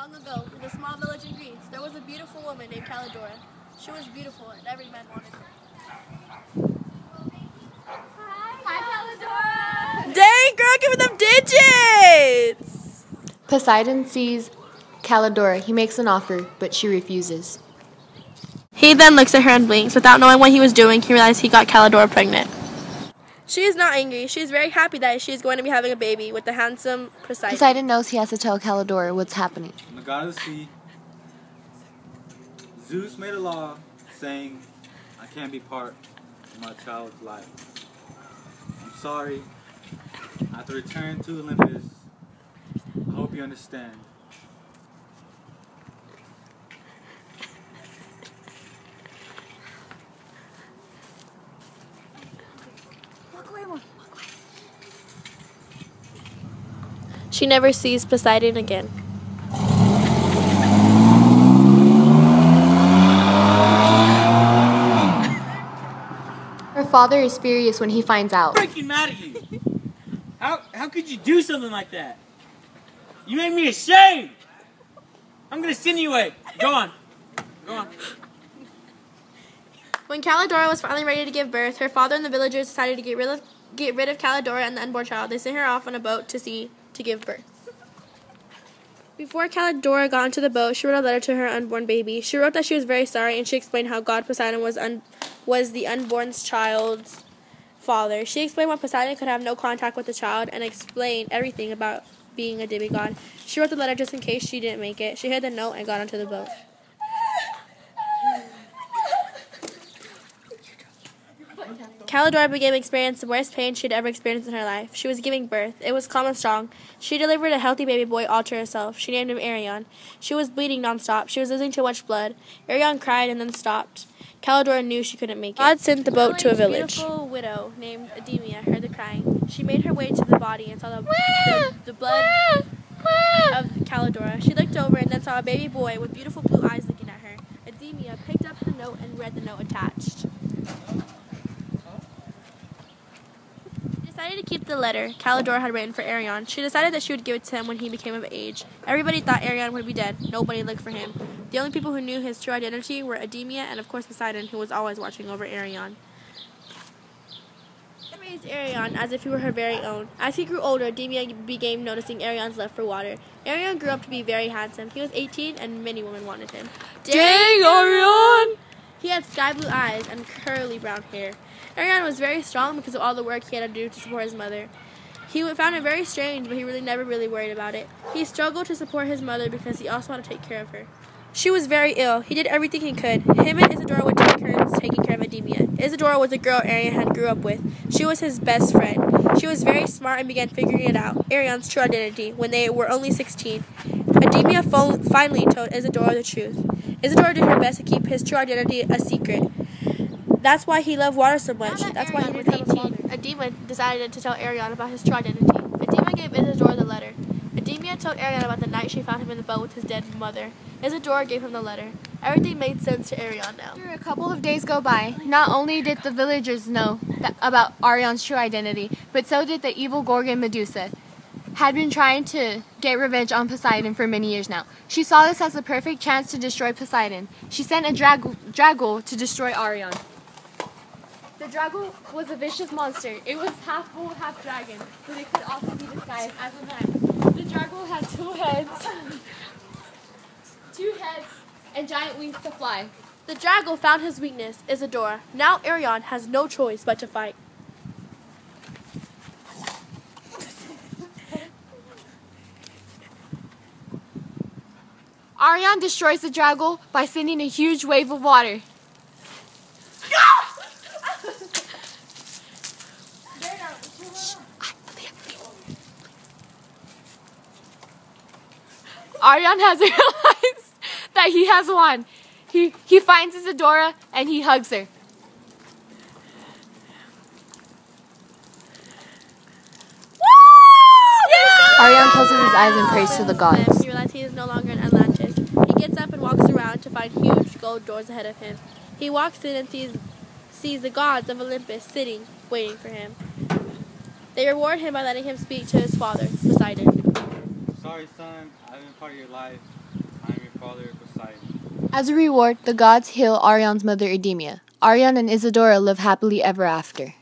Long ago, in a small village in Greece, there was a beautiful woman named Calidora. She was beautiful, and every man wanted her. Hi, Calidora! Dang, girl, give me them digits! Poseidon sees Calidora. He makes an offer, but she refuses. He then looks at her and blinks. Without knowing what he was doing, he realized he got Calidora pregnant. She is not angry. She is very happy that she is going to be having a baby with the handsome Poseidon. Poseidon knows he has to tell Calidora what's happening. From the god of the sea, Zeus made a law saying, I can't be part of my child's life. I'm sorry. I have to return to Olympus. I hope you understand. She never sees Poseidon again. Her father is furious when he finds out. Freaking mad at you! How could you do something like that? You made me ashamed! I'm gonna send you away. Go on. Go on. When Calidora was finally ready to give birth, her father and the villagers decided to get rid of Calidora and the unborn child. They sent her off on a boat to sea to give birth. Before Calidora got into the boat, she wrote a letter to her unborn baby. She wrote that she was very sorry, and she explained how God Poseidon was the unborn child's father. She explained why Poseidon could have no contact with the child and explained everything about being a demigod. She wrote the letter just in case she didn't make it. She hid the note and got onto the boat. Calidora began to experience the worst pain she'd ever experienced in her life. She was giving birth. It was calm and strong. She delivered a healthy baby boy all to herself. She named him Arion. She was bleeding nonstop. She was losing too much blood. Arion cried and then stopped. Calidora knew she couldn't make it. God sent the boat to a village. A beautiful widow named Aleeya heard the crying. She made her way to the body and saw the blood of Calidora. She looked over and then saw a baby boy with beautiful blue eyes looking at her. Aleeya picked up the note and read the note attached. She decided to keep the letter Calidora had written for Arion. She decided that she would give it to him when he became of age. Everybody thought Arion would be dead. Nobody looked for him. The only people who knew his true identity were Aleeya and, of course, Poseidon, who was always watching over Arion. She raised Arion as if he were her very own. As he grew older, Aleeya began noticing Arion's love for water. Arion grew up to be very handsome. He was 18, and many women wanted him. Dang, Arion! He had sky blue eyes and curly brown hair. Arion was very strong because of all the work he had to do to support his mother. He found it very strange, but he never really worried about it. He struggled to support his mother because he also had to take care of her. She was very ill. He did everything he could. Him and Isadora would take turns taking care of Aleeya. Isadora was a girl Arion had grew up with. She was his best friend. She was very smart and began figuring it out, Arion's true identity, when they were only 16. Aleeya finally told Isadora the truth. Isadora did her best to keep his true identity a secret. That's why he loved water so much. That's why he was 18. Aleeya decided to tell Arion about his true identity. Aleeya gave Isadora the letter. Aleeya told Arion about the night she found him in the boat with his dead mother. Isadora gave him the letter. Everything made sense to Arion now. After a couple of days go by, not only did the villagers know about Arion's true identity, but so did the evil Gorgon Medusa. Had been trying to get revenge on Poseidon for many years now. She saw this as the perfect chance to destroy Poseidon. She sent a draggle to destroy Arion. The draggle was a vicious monster. It was half bull, half dragon, but it could also be disguised as a man. The draggle had two heads, and giant wings to fly. The draggle found his weakness, Isadora. Now Arion has no choice but to fight. Arion destroys the draggle by sending a huge wave of water. Arion has realized that he has won. He finds Isadora and he hugs her. Arion closes his eyes and prays to the gods. He realizes he is no longer in Atlantis. He gets up and walks around to find huge gold doors ahead of him. He walks in and sees the gods of Olympus sitting, waiting for him. They reward him by letting him speak to his father, Poseidon. Sorry, son. I haven't part of your life. I am your father, Poseidon. As a reward, the gods heal Arion's mother Edemia. Arion and Isadora live happily ever after.